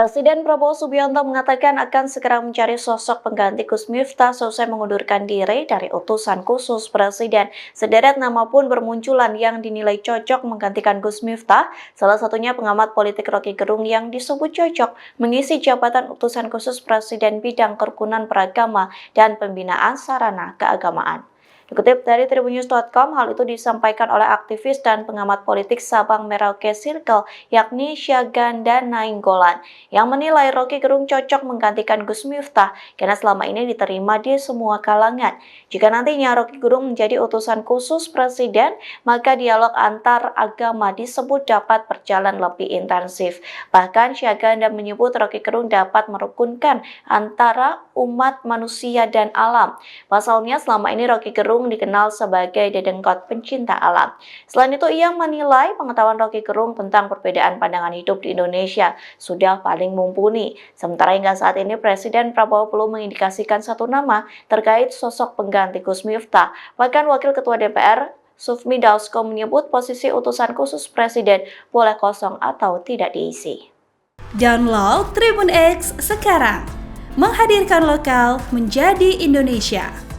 Presiden Prabowo Subianto mengatakan akan segera mencari sosok pengganti Gus Miftah selesai mengundurkan diri dari utusan khusus Presiden. Sederet nama pun bermunculan yang dinilai cocok menggantikan Gus Miftah, salah satunya pengamat politik Roky Gerung yang disebut cocok mengisi jabatan utusan khusus Presiden bidang kerukunan beragama dan pembinaan sarana keagamaan. Dikutip dari tribunnews.com, hal itu disampaikan oleh aktivis dan pengamat politik Sabang Merauke Circle, yakni Syaganda Nainggolan, yang menilai Roky Gerung cocok menggantikan Gus Miftah karena selama ini diterima di semua kalangan. Jika nantinya Roky Gerung menjadi utusan khusus Presiden, maka dialog antar agama disebut dapat berjalan lebih intensif. Bahkan Syaganda menyebut Roky Gerung dapat merukunkan antara umat manusia dan alam. Pasalnya selama ini Roky Gerung dikenal sebagai dedengkot pencinta alam. Selain itu, ia menilai pengetahuan Roky Gerung tentang perbedaan pandangan hidup di Indonesia sudah paling mumpuni. Sementara hingga saat ini Presiden Prabowo belum mengindikasikan satu nama terkait sosok pengganti Gus Miftah. Bahkan Wakil Ketua DPR Sufmi Dasko menyebut posisi utusan khusus Presiden boleh kosong atau tidak diisi. Download Tribun X sekarang, menghadirkan lokal menjadi Indonesia.